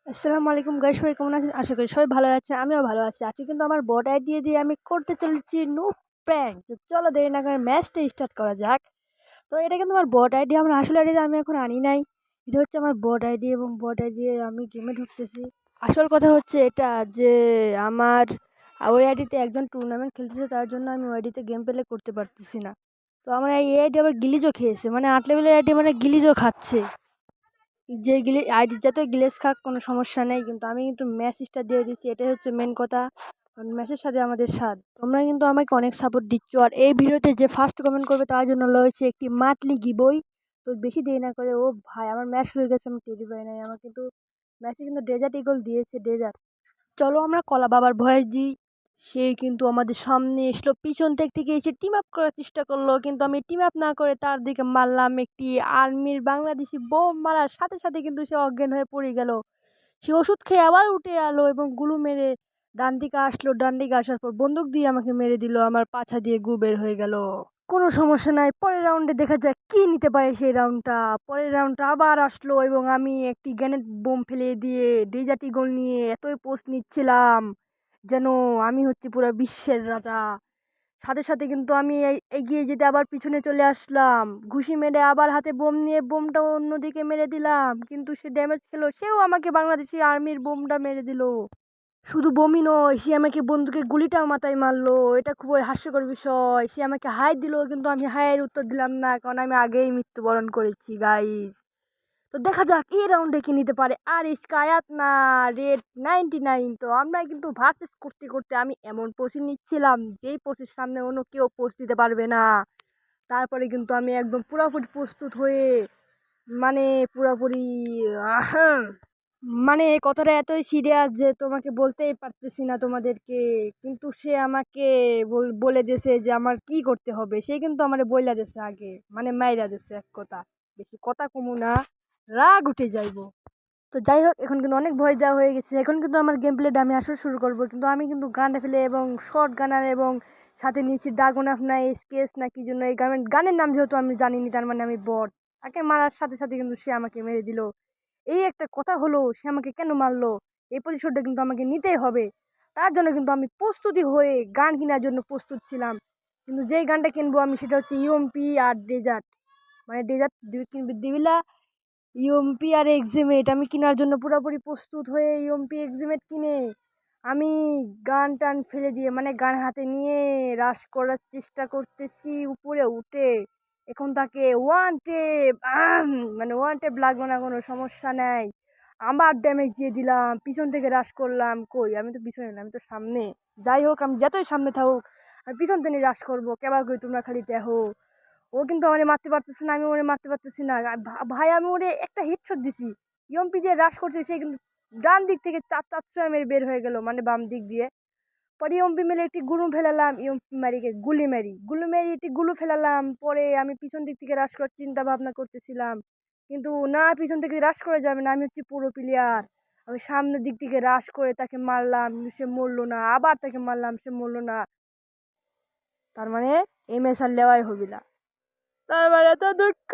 আসসালামু আলাইকুম গাইস, সবাই কেমন আছেন? আশা করি সবাই ভালো আছে, আমিও ভালো আছি। আজকে কিন্তু আমার বট আইডিয়া দিয়ে আমি করতে চলেছি নো প্র্যাঙ্ক। তো চলো দেরি না করে ম্যাচটা স্টার্ট করা যাক। তো এটা কিন্তু আমার বট আইডিয়া, আমার আসল আইডিয়া আমি এখন আনি নাই। এটা হচ্ছে আমার বট আইডিয়া এবং বট আইডিয়া আমি গেমে ঢুকতেছি। আসল কথা হচ্ছে এটা যে আমার ওই আইডিতে একজন টুর্নামেন্ট খেলতেছে, তার জন্য আমি ওই আইডিতে গেম প্লে করতে পারতেছি না। তো আমার এই আইডি আবার গিলিজও খেয়েছে, মানে 8 লেভেলের আইডি মানে গিলিজও খাচ্ছে। যে আইডি যত গ্লেজ খাক কোনো সমস্যা নেই, কিন্তু আমি কিন্তু মেসেজটা দিয়ে দিচ্ছি, এটাই হচ্ছে মেন কথা। মেসের সাথে আমাদের স্বাদ, তোমরা কিন্তু আমাকে অনেক সাপোর্ট দিচ্ছ, আর এই ভিডিওতে যে ফার্স্ট কমেন্ট করবে তার জন্য রয়েছে একটি মাটলি গিবই। তো বেশি দেরি না করে, ও ভাই আমার ম্যাচ হয়ে গেছে, আমি টেরি পাই নাই, আমার কিন্তু ম্যাচে কিন্তু ডেজার্ট ইগল দিয়েছে ডেজার্ট। চলো আমরা কলা বাবার ভয়েস দিই। সে কিন্তু আমাদের সামনে এসলো, পিছন থেকে এসে টিম আপ করার চেষ্টা করলো, কিন্তু আমি টিম আপ না করে তার দিকে মারলাম একটি আর্মির বাংলাদেশি বোম। মারার সাথে সাথে কিন্তু সে অজ্ঞান হয়ে পড়ে গেল। সে ওষুধ খেয়ে আবার উঠে এলো এবং গুলু মেরে ডান দিকে আসলো। ডান দিকে আসার পর বন্দুক দিয়ে আমাকে মেরে দিল, আমার পাছা দিয়ে গু বের হয়ে গেল। কোনো সমস্যা নাই, পরের রাউন্ডে দেখা যাক কি নিতে পারে সেই রাউন্ডটা। পরের রাউন্ডটা আবার আসলো এবং আমি একটি গ্রেনেড বোম ফেলে দিয়ে ডেজার্ট ইগল নিয়ে এতই পোস্ট নিচ্ছিলাম যেন আমি হচ্ছি পুরো বিশ্বের রাজা। সাথে সাথে কিন্তু আমি এগিয়ে যেতে আবার পিছনে চলে আসলাম, ঘুষি মেরে আবার হাতে বোম নিয়ে বোমটা অন্যদিকে মেরে দিলাম, কিন্তু সে ড্যামেজ খেলো, সেও আমাকে বাংলাদেশি আর্মির বোমটা মেরে দিল। শুধু বমি নয়, সে আমাকে বন্দুকের গুলিটাও মাথায় মারলো। এটা খুবই হাস্যকর বিষয়। সে আমাকে হাই দিল, কিন্তু আমি হাইয়ের উত্তর দিলাম না, কারণ আমি আগেই মৃত্যুবরণ করেছি গাইস। তো দেখা যাক এই রাউন্ডে কি নিতে পারে। আর স্কায়াত না রেড 99। তো আমরা কিন্তু ভার্সেস করতে করতে আমি এমন পোস্ট নিচ্ছিলাম যেই পোস্টের সামনে অন্য কেউ পোস্ট দিতে পারবে না। তারপরে কিন্তু আমি একদম পুরোপুরি প্রস্তুত হয়ে, মানে পুরোপুরি আহম, মানে এই কথাটা এতই সিরিয়াস যে তোমাকে বলতেই পারতেছি না তোমাদেরকে। কিন্তু সে আমাকে বলে দিয়েছে যে আমার কি করতে হবে, সে কিন্তু আমার বইলা দিয়েছে আগে, মানে মাইরা দিয়েছে এক কথা। বেশি কথা কমু না, রাগ উঠে যাইবো। তো যাই হোক, এখন কিন্তু অনেক ভয় দেওয়া হয়ে গেছে। এখন কিন্তু আমার গেম প্লেটা আমি আসলে শুরু করবো, কিন্তু আমি কিন্তু গান ফেলে এবং শর্ট গানার এবং সাথে নিয়েছি ড্রাগন আফ না স্কেচ না কি জন্য, এই গানের নাম যেহেতু আমি জানিনি, তার মানে আমি বট। তাকে মারার সাথে সাথে কিন্তু সে আমাকে মেরে দিল। এই একটা কথা হলো, সে আমাকে কেন মারলো? এই প্রতিশোধটা কিন্তু আমাকে নিতেই হবে। তার জন্য কিন্তু আমি প্রস্তুতি হয়ে গান কেনার জন্য প্রস্তুত ছিলাম। কিন্তু যেই গানটা কিনবো আমি সেটা হচ্ছে ইউএমপি আর ডেজার্ট, মানে ডেজার্ট দিবিলা ইউএমপি আর এক্সিমেট। আমি কেনার জন্য পুরোপুরি প্রস্তুত হয়ে ইউএমপি এক্সিমেট কিনে আমি গান টান ফেলে দিয়ে, মানে গান হাতে নিয়ে রাশ করার চেষ্টা করতেছি উপরে উঠে। এখন তাকে ওয়ান টেপ, মানে ওয়ান টেপ লাগবে না, কোনো সমস্যা নাই। আবার ড্যামেজ দিয়ে দিলাম, পিছন থেকে রাশ করলাম। কই, আমি তো পিছনে না, আমি তো সামনে। যাই হোক, আমি যতই সামনে থাকুক আমি পিছন থেকে রাশ করবো, কেবার কই তোমরা খালি দেখো। ও কিন্তু আমার মারতে পারতেছে না, আমি ওরে মারতে পারতেছি না। ভাই আমি ওরে একটা হেডশট দিছি, ইয়ম্পি দিয়ে রাশ করতে, সে কিন্তু ডান দিক থেকে চার চারশো মেরে বের হয়ে গেল, মানে বাম দিক দিয়ে। পরে ইয়ম্পি মেলে একটি গুলু ফেলালাম, ইয়ম্পি মারিকে গুলি মারি একটি গুলু ফেলালাম। পরে আমি পিছন দিক থেকে রাশ করার চিন্তা ভাবনা করতেছিলাম, কিন্তু না, পিছন থেকে রাশ করে যাবে না, আমি হচ্ছি পুরো প্লেয়ার। আমি সামনের দিক থেকে রাশ করে তাকে মারলাম, কিন্তু সে মরলো না। আবার তাকে মারলাম, সে মরলো না। তার মানে এম এস আর লেওয়াই হবিলা, তার মানে তো দুঃখ।